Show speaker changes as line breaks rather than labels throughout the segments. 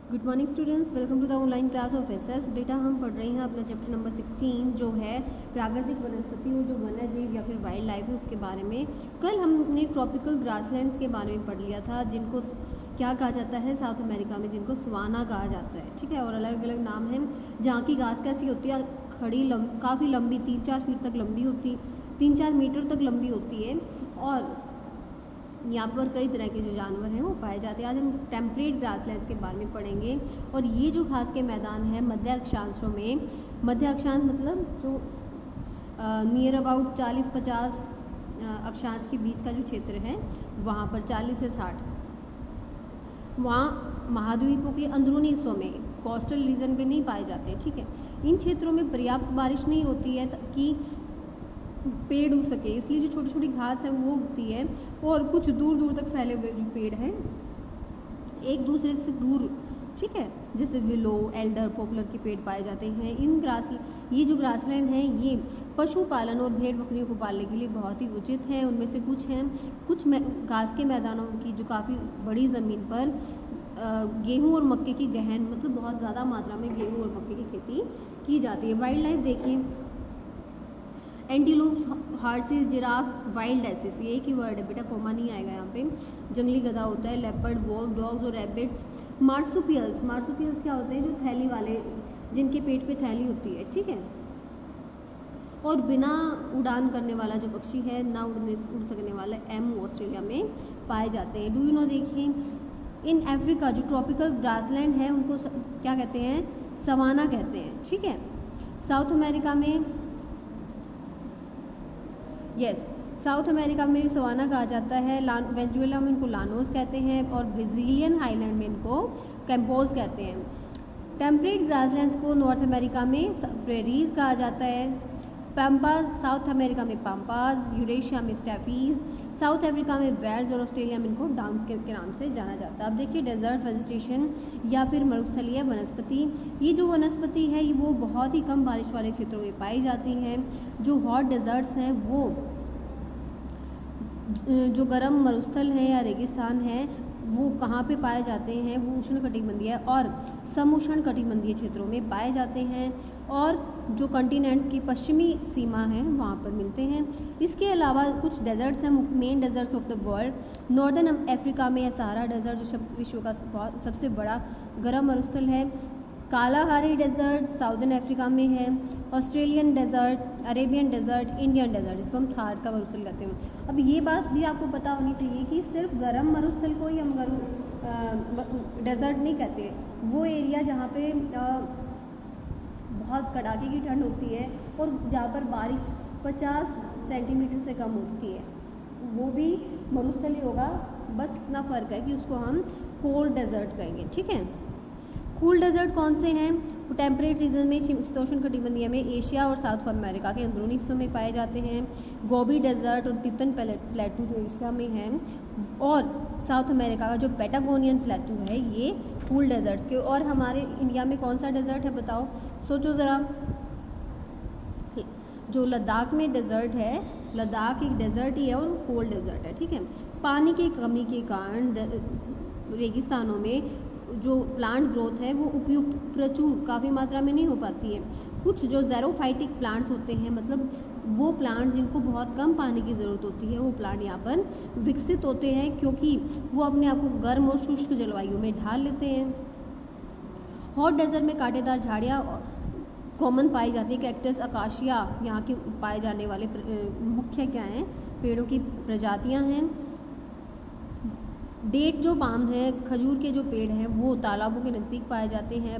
Good morning students, welcome to the online class of SS. बेटा हम पढ़ रहे हैं अपना चैप्टर नंबर 16 जो है प्राकृतिक वनस्पति और जो वन्य जीव या फिर वाइल्ड लाइफ है उसके बारे में। कल हमने ट्रॉपिकल ग्रासलैंड्स के बारे में पढ़ लिया था जिनको क्या कहा जाता है साउथ अमेरिका में, जिनको सवाना कहा जाता है। ठीक है, और अलग अलग नाम हैं। जहाँ की घास कैसी होती है, खड़ी काफ़ी लंबी 3-4 फीट तक लंबी होती, 3-4 मीटर तक लंबी होती है। और यहाँ पर कई तरह के जो जानवर हैं वो पाए जाते हैं। आज हम टेम्परेट ग्रासलैंड्स के बारे में पढ़ेंगे। और ये जो घास के मैदान है मध्य अक्षांशों में, मध्य अक्षांश मतलब जो नियर अबाउट 40-50 अक्षांश के बीच का जो क्षेत्र है वहाँ पर 40 से 60, वहाँ महाद्वीपों के अंदरूनी हिस्सों में कोस्टल रीजन पे नहीं पाए जाते। ठीक है, इन क्षेत्रों में पर्याप्त बारिश नहीं होती है कि पेड़ उग सके, इसलिए जो छोटी छोटी घास है वो उगती है। और कुछ दूर दूर तक फैले हुए जो पेड़ हैं एक दूसरे से दूर, ठीक है, जैसे विलो, एल्डर, पॉपुलर के पेड़ पाए जाते हैं। ये जो ग्रासलैंड है ये पशुपालन और भेड़ बकरियों को पालने के लिए बहुत ही उचित है। उनमें से कुछ हैं, कुछ घास के मैदानों की जो काफ़ी बड़ी ज़मीन पर गेहूं और मक्के की गहन मतलब बहुत ज़्यादा मात्रा में गेहूं और मक्के की खेती की जाती है। वाइल्ड लाइफ देखिए, एंटीलोप, हार्सेस, जिराफ, वाइल्ड एसिस, ये एक ही वर्ड है बेटा, कोमा नहीं आएगा यहाँ पे। जंगली गधा होता है, लेपर्ड, वॉल्फ, डॉग्स और रैबिट्स। मार्सुपियल्स, मार्सुपियल्स क्या होते हैं, जो थैली वाले, जिनके पेट पे थैली होती है। ठीक है, और बिना उड़ान करने वाला जो पक्षी है, ना उड़ सकने वाला एमू ऑस्ट्रेलिया में पाए जाते हैं। डू यू नो, देखिए इन अफ्रीका जो ट्रॉपिकल ग्रासलैंड है उनको क्या कहते हैं, सवाना कहते हैं। ठीक है, साउथ अमेरिका में साउथ अमेरिका में सवाना कहा जाता है। वेनेजुएला में इनको लानोस कहते हैं और ब्राज़ीलियन आइलैंड में इनको कैम्पोज कहते हैं। टेम्परेट ग्रासलैंड्स को नॉर्थ अमेरिका में प्रेरीज कहा जाता है। पैम्पास, साउथ अमेरिका में पैम्पास, यूरेशिया में स्टेफीज, साउथ अफ्रीका में वेल्स और ऑस्ट्रेलिया में इनको डाउन्स के नाम से जाना जाता है। अब देखिए डेजर्ट वेजिटेशन या फिर मरुस्थलीय वनस्पति, ये जो वनस्पति है ये वो बहुत ही कम बारिश वाले क्षेत्रों में पाई जाती हैं। जो हॉट डेजर्ट्स हैं वो जो गर्म मरुस्थल है या रेगिस्तान है वो कहाँ पे पाए जाते हैं, वो उष्णकटिबंधीय और समउष्ण कटिबंधीय क्षेत्रों में पाए जाते हैं। और जो कॉन्टिनेंट्स की पश्चिमी सीमा है वहाँ पर मिलते हैं। इसके अलावा कुछ डेजर्ट्स हैं, main desserts of the world. Northern Africa में सहारा डेजर्ट जो विश्व का सबसे बड़ा गर्म मरुस्थल है। कालाहारी डेजर्ट साउदर्न अफ्रीका में है। Australian desert, Arabian desert, Indian desert, जिसको हम थार का मरुस्थल कहते हैं। अब ये बात भी आपको पता होनी चाहिए कि सिर्फ गर्म मरुस्थल को ही हम डेजर्ट नहीं कहते। वो एरिया जहाँ पे बहुत कड़ाके की ठंड होती है और जहाँ पर बारिश 50 सेंटीमीटर से कम होती है वो भी मरुस्थल ही होगा। बस इतना फ़र्क है कि उसको हम कोल्ड डेजर्ट कहेंगे। ठीक है, कूल डेजर्ट कौन से हैं, टेम्परेट रीजन में शीतोष्ण कटिबंधीय में एशिया और साउथ अमेरिका के अंदरूनी हिस्सों में पाए जाते हैं। गोबी डेजर्ट और तिब्बतन प्लेटू जो एशिया में है, और साउथ अमेरिका का जो पैटागोनियन प्लेटू है ये कूल डेजर्ट्स के। और हमारे इंडिया में कौन सा डेजर्ट है बताओ, सोचो ज़रा। जो लद्दाख में डेजर्ट है, लद्दाख एक डेजर्ट ही है और कोल्ड डेजर्ट है। ठीक है, पानी की कमी के कारण रेगिस्तानों में जो प्लांट ग्रोथ है वो उपयुक्त प्रचुर काफ़ी मात्रा में नहीं हो पाती है। कुछ जो ज़ेरोफाइटिक प्लांट्स होते हैं, मतलब वो प्लांट जिनको बहुत कम पानी की ज़रूरत होती है, वो प्लांट यहाँ पर विकसित होते हैं क्योंकि वो अपने आप को गर्म और शुष्क जलवायु में ढाल लेते हैं। हॉट डेजर्ट में कांटेदार झाड़ियाँ कॉमन पाई जाती है। कैक्टस, अकाशिया यहाँ के पाए जाने वाले मुख्य क्या हैं, पेड़ों की प्रजातियाँ हैं। डेट जो पाम है, खजूर के जो पेड़ हैं वो तालाबों के नज़दीक पाए जाते हैं।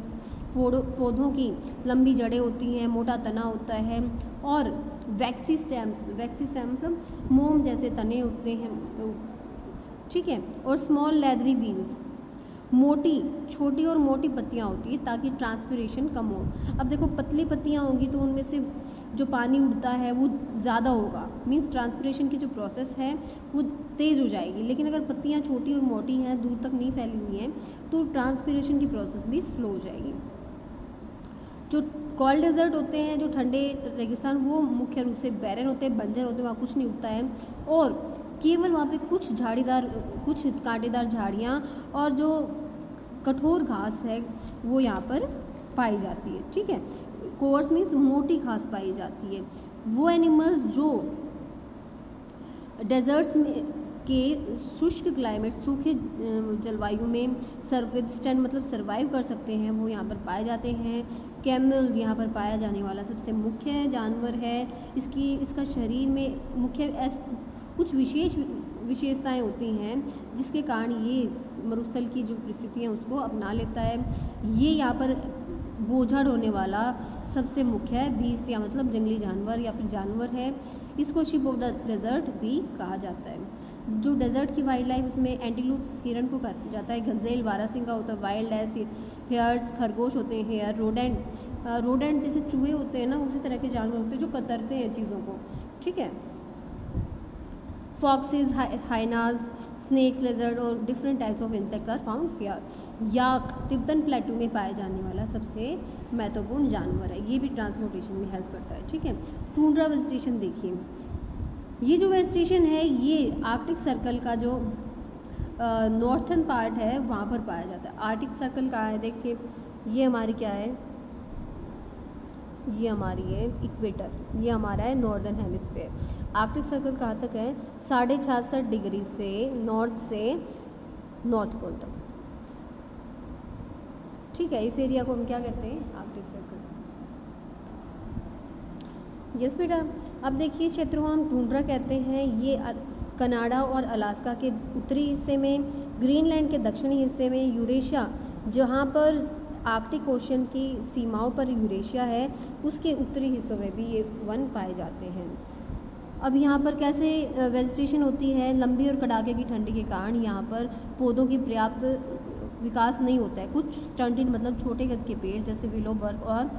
पौधों की लंबी जड़ें होती हैं, मोटा तना होता है और वैक्सी स्टेम्स मतलब मोम जैसे तने होते हैं। ठीक है, और स्मॉल लेदरी वीव्स, छोटी और मोटी पत्तियाँ होती है ताकि ट्रांसपिरेशन कम हो। अब देखो पतली पत्तियाँ होंगी तो उनमें से जो पानी उड़ता है वो ज़्यादा होगा, मीन्स ट्रांसपिरेशन की जो प्रोसेस है वो तेज़ हो जाएगी। लेकिन अगर पत्तियाँ छोटी और मोटी हैं, दूर तक नहीं फैली हुई हैं, तो ट्रांसपिरेशन की प्रोसेस भी स्लो हो जाएगी। जो कोल्ड डेजर्ट होते हैं, जो ठंडे रेगिस्तान, वो मुख्य रूप से बैरन होते हैं, बंजर होते हैं, वहाँ कुछ नहीं उगता है और केवल वहाँ पे कुछ कांटेदार झाड़ियाँ और जो कठोर घास है वो यहाँ पर पाई जाती है। ठीक है, कोर्स मीन्स मोटी घास पाई जाती है। वो एनिमल्स जो डेजर्ट्स में के शुष्क क्लाइमेट, सूखे जलवायु में विदस्टैंड मतलब सर्वाइव कर सकते हैं, वो यहाँ पर पाए जाते हैं। कैमल यहाँ पर पाया जाने वाला सबसे मुख्य जानवर है। इसका शरीर में मुख्य कुछ विशेषताएं होती हैं जिसके कारण ये मरुस्थल की जो परिस्थितियाँ उसको अपना लेता है। ये यहाँ पर बोझा ढोने वाला सबसे मुख्य है बीस्ट या मतलब जंगली जानवर या फिर जानवर है। इसको शिप ऑफ द डेजर्ट भी कहा जाता है। जो डेजर्ट की वाइल्ड लाइफ उसमें एंटीलूप्स हिरन को कहा जाता है, गजेल बारहसिंगा होता है, वाइल्ड एस हेयर्स खरगोश होते हैं, हेयर रोडेंट जैसे चूहे होते हैं ना, उसी तरह के जानवर होते हैं जो कतरते हैं चीज़ों को। ठीक है, फॉक्सेस, हाइनाज, स्नेक्स, लेजर्ड और different types of insects are found here. Yak Tibetan plateau में पाया जाने वाला सबसे महत्वपूर्ण जानवर है, ये भी ट्रांसपोर्टेशन में हेल्प करता है। ठीक है, टुंड्रा वेजिटेशन देखिए, ये जो वेजिटेशन है ये आर्कटिक सर्कल का जो नॉर्थन पार्ट है वहाँ पर पाया जाता है। आर्कटिक सर्कल कहाँ है, देखिए ये हमारी क्या है, ये हमारी है इक्वेटर, ये हमारा है नॉर्दर्न हेमिस्फीयर। आर्कटिक सर्कल कहाँ तक है, 66.5 डिग्री से नॉर्थ पोल तक। ठीक है, इस एरिया को हम क्या कहते हैं, आर्कटिक सर्कल। यस बेटा, अब देखिए क्षेत्र को हम टुंड्रा कहते हैं। ये कनाडा और अलास्का के उत्तरी हिस्से में, ग्रीनलैंड के दक्षिणी हिस्से में, यूरेशिया जहाँ पर आर्कटिक ओशन की सीमाओं पर यूरेशिया है उसके उत्तरी हिस्सों में भी ये वन पाए जाते हैं। अब यहाँ पर कैसे वेजिटेशन होती है, लंबी और कड़ाके की ठंडी के कारण यहाँ पर पौधों की पर्याप्त विकास नहीं होता है। कुछ स्टंटेड मतलब छोटे कद के पेड़ जैसे विलो, बर्क और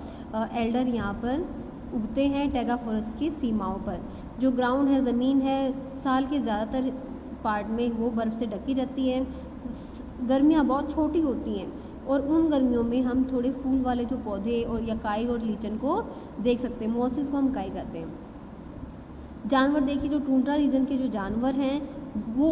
एल्डर यहाँ पर उगते हैं टैगा फॉरेस्ट की सीमाओं पर। जो ग्राउंड है, ज़मीन है, साल के ज़्यादातर पार्ट में वो बर्फ़ से ढकी रहती है। गर्मियाँ बहुत छोटी होती हैं और उन गर्मियों में हम थोड़े फूल वाले जो पौधे और या काई और लीचन को देख सकते हैं। मॉसिस को हम काई कहते हैं। जानवर देखिए, जो टुंड्रा रीजन के जो जानवर हैं वो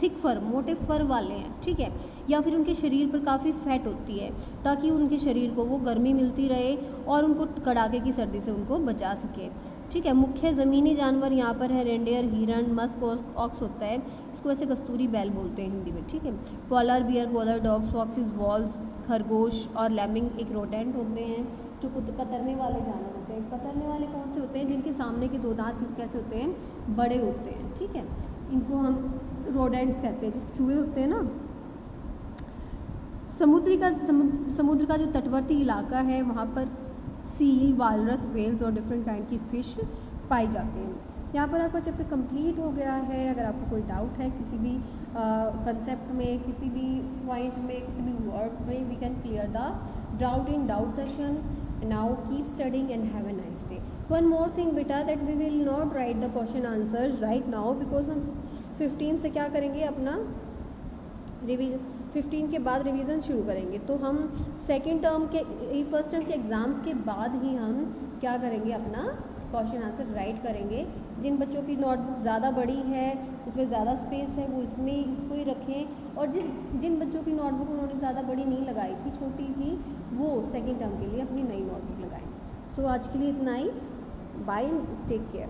थिक फर, मोटे फर वाले हैं। ठीक है, या फिर उनके शरीर पर काफ़ी फैट होती है ताकि उनके शरीर को वो गर्मी मिलती रहे और उनको कड़ाके की सर्दी से उनको बचा सके। ठीक है, मुख्य ज़मीनी जानवर यहाँ पर है रेंडियर, हिरन, मस्क, ऑक्स होता है, इसको ऐसे कस्तूरी बैल बोलते हैं हिंदी में। ठीक है, polar bear, polar dogs, fox's, walls, खरगोश और लैमिंग एक रोडेंट होते हैं जो कतरने वाले जानवर होते हैं। कतरने वाले कौन से होते हैं, जिनके सामने के दो दांत कैसे होते हैं, बड़े होते हैं। ठीक है, इनको हम रोडेंट्स कहते हैं, जैसे चूहे होते हैं ना। समुद्र का जो तटवर्ती इलाका है वहाँ पर सील, वालरस, व्हेल्स और डिफरेंट काइंड की फ़िश पाई जाती हैं। यहाँ पर आपका चैप्टर कंप्लीट हो गया है। अगर आपको कोई डाउट है किसी भी कंसेप्ट में, किसी भी पॉइंट में, किसी भी वर्ड में, we can clear the doubt in doubt session. Now keep studying and have a nice day. One more thing बेटा, that we will not write the question answers right now because हम 15 से क्या करेंगे, अपना revision 15 के बाद revision शुरू करेंगे। तो हम फर्स्ट टर्म के एग्ज़ाम्स के बाद ही हम क्या करेंगे, अपना क्वेश्चन आंसर राइट करेंगे। जिन बच्चों की नोटबुक ज़्यादा बड़ी है, उसमें ज़्यादा स्पेस है, वो इसको ही रखें। और जिन बच्चों की नोटबुक उन्होंने ज़्यादा बड़ी नहीं लगाई थी, छोटी थी, वो सेकेंड टर्म के लिए अपनी नई नोटबुक लगाएं। सो आज के लिए इतना ही। Bye, take care.